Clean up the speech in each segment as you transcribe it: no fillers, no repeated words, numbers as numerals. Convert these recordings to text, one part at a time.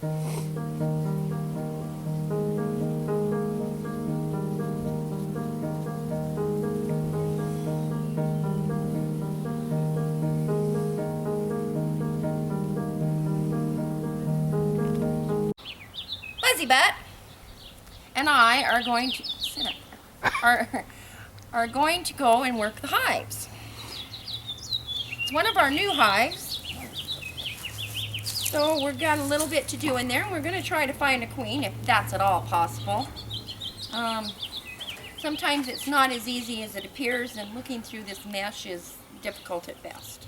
Buzzy Butt and I are going to sit up, are going to go and work the hives. It's one of our new hives, so we've got a little bit to do in there. We're going to try to find a queen if that's at all possible. Sometimes it's not as easy as it appears, and looking through this mesh is difficult at best.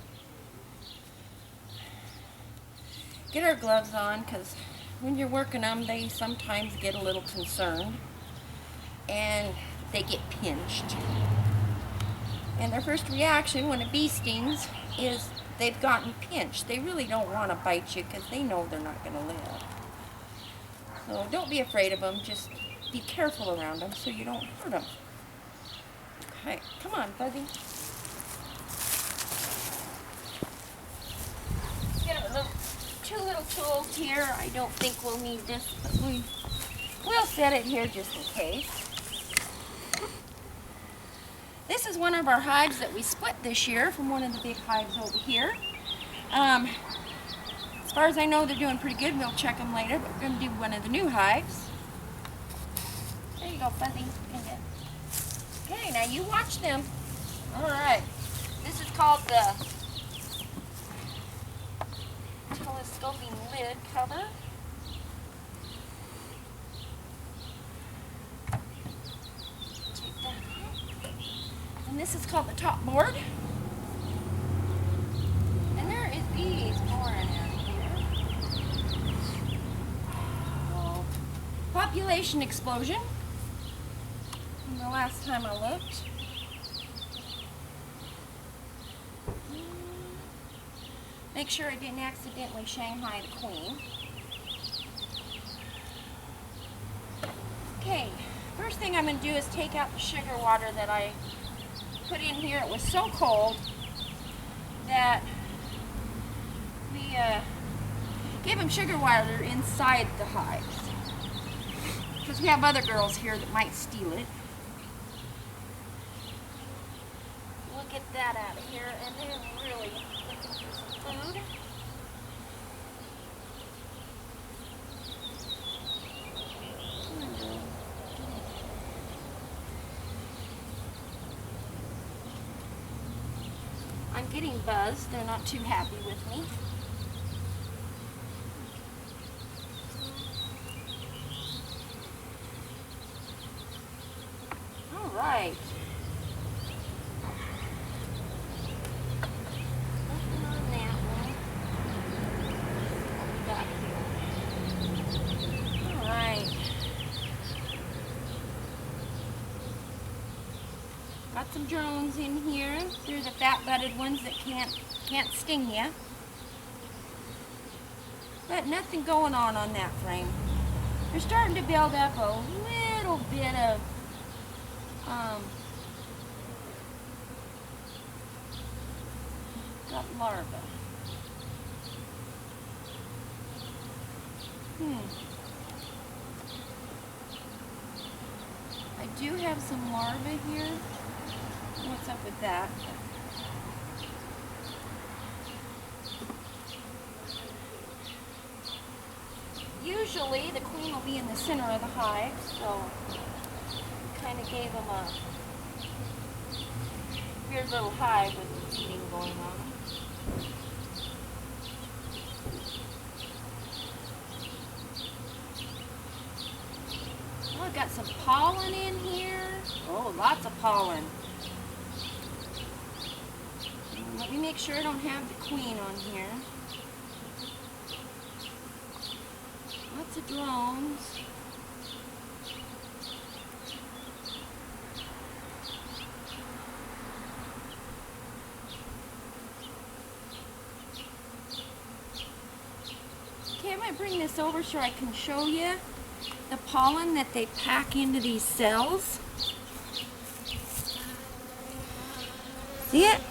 Get our gloves on, because when you're working them, they sometimes get a little concerned and they get pinched. And their first reaction when a bee stings is they've gotten pinched. They really don't want to bite you because they know they're not going to live. So don't be afraid of them, just be careful around them so you don't hurt them. Okay, come on, Buzzy. Get two little tools here. I don't think we'll need this, but we'll set it here just in case. This is one of our hives that we split this year from one of the big hives over here. As far as I know, they're doing pretty good. We'll check them later, but we're going to do one of the new hives. There you go, Buzzy. Okay, now you watch them. All right. This is called the telescoping lid cover. Take that out. And this is called the top board. And there is bees pouring out here. Oh. Population explosion. From the last time I looked. Make sure I didn't accidentally Shanghai the queen. Okay, first thing I'm going to do is take out the sugar water that I put in here. It was so cold that we gave them sugar water inside the hives. Because we have other girls here that might steal it. We'll get that out of here, and they're really looking for some food. I'm getting buzzed. They're not too happy with me. All right. Nothing on that one. What we got here? All right. Got some drones in here. They're the fat-butted ones that can't sting you. But nothing going on that frame. They're starting to build up a little bit of got larvae. I do have some larvae here. What's up with that? Usually the queen will be in the center of the hive, so kind of gave them a weird little hive with the feeding going on. Oh, I've got some pollen in here. Oh, lots of pollen. Let me make sure I don't have the queen on here. Lots of drones. Okay, I'm going to bring this over so I can show you the pollen that they pack into these cells. See it?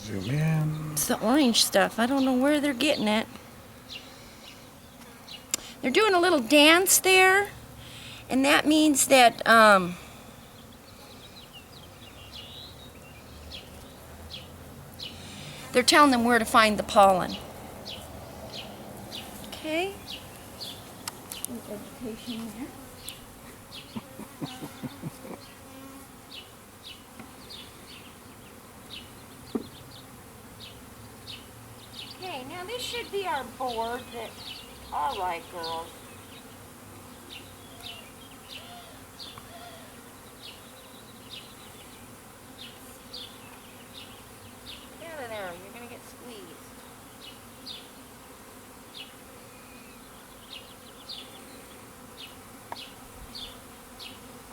Zoom in. It's the orange stuff. I don't know where they're getting it. They're doing a little dance there, and that means that they're telling them where to find the pollen. Okay. Vegetation there. Okay, now this should be our board that, all right, girls. Get out of there, you're gonna get squeezed.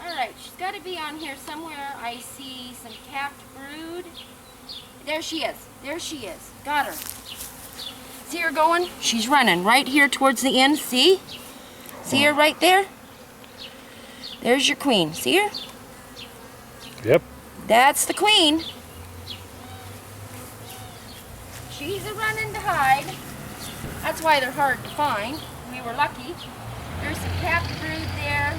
All right, she's got to be on here somewhere. I see some capped brood. There she is. There she is. Got her. See her going? She's running right here towards the end. See? See her right there? There's your queen. See her? Yep. That's the queen. She's a running to hide. That's why they're hard to find. We were lucky. There's some capped brood there.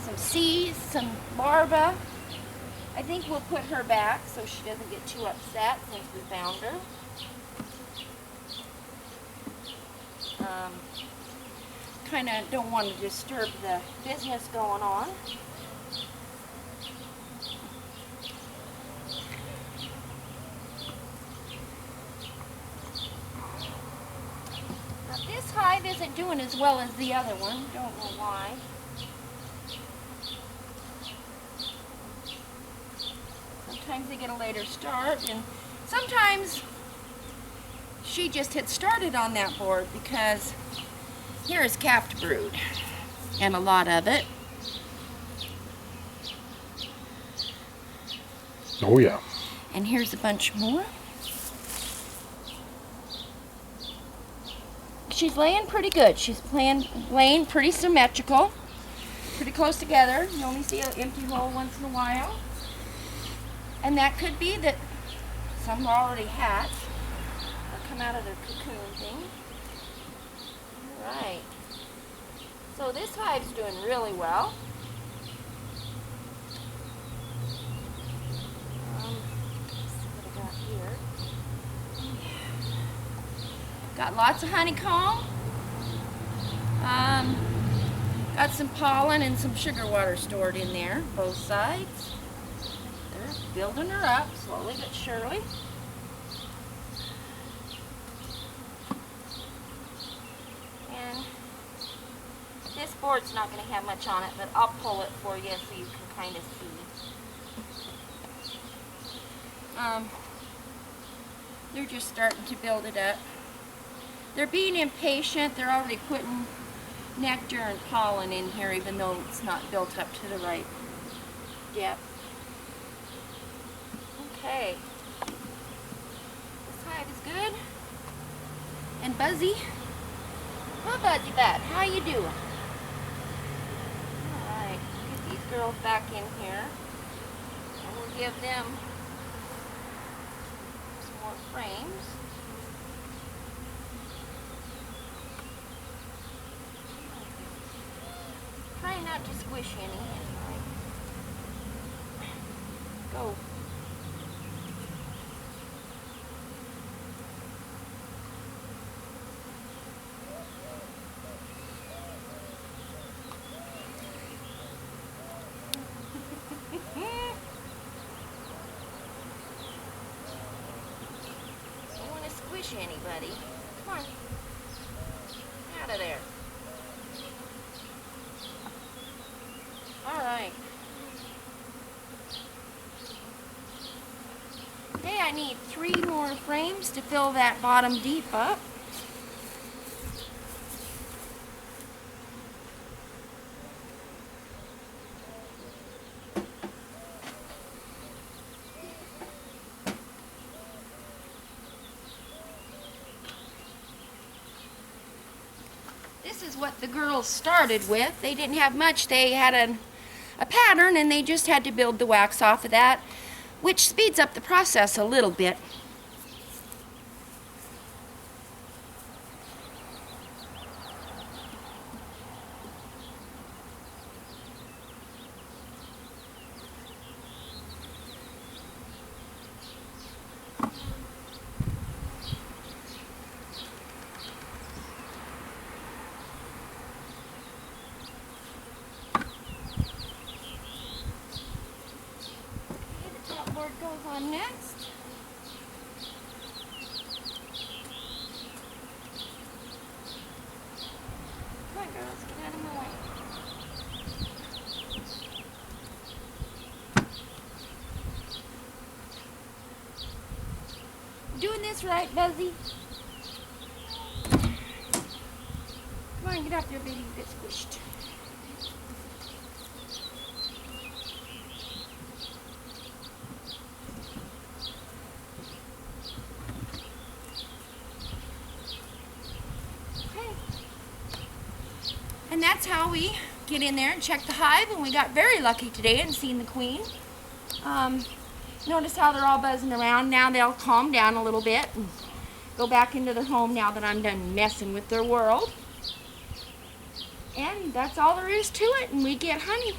Some seeds, some larvae. I think we'll put her back so she doesn't get too upset since we found her. Kind of don't want to disturb the business going on. Now this hive isn't doing as well as the other one. Don't know why. Sometimes they get a later start, and sometimes she just had started on that board because here is capped brood, and a lot of it. Oh yeah. And here's a bunch more. She's laying pretty good. She's laying pretty symmetrical, pretty close together. You only see an empty hole once in a while. And that could be that some already hatched or come out of their cocoon thing. All right. So this hive's doing really well. Let's see what I got here. Got lots of honeycomb. Got some pollen and some sugar water stored in there, both sides. They're building her up slowly but surely. And this board's not going to have much on it, but I'll pull it for you so you can kind of see. They're just starting to build it up. They're being impatient. They're already putting nectar and pollen in here, even though it's not built up to the right depth. Okay. This hive is good. And Buzzy. Well, Buzzy Bat, how you doing? Alright, get these girls back in here. And we'll give them some more frames. Try not to squish any. Go. Don't want to squish anybody. Come on. Out of there. Alright. Hey, I need 3 more frames to fill that bottom deep up. This is what the girls started with. They didn't have much. They had a pattern and they just had to build the wax off of that. which speeds up the process a little bit. Board goes on next. Come on, girls, get out of my way. Doing this right, Buzzy? Come on, get up there, baby. You get squished. And that's how we get in there and check the hive, and we got very lucky today and seen the queen. Notice how they're all buzzing around. Now they'll calm down a little bit and go back into their home now that I'm done messing with their world. And that's all there is to it, and we get honey.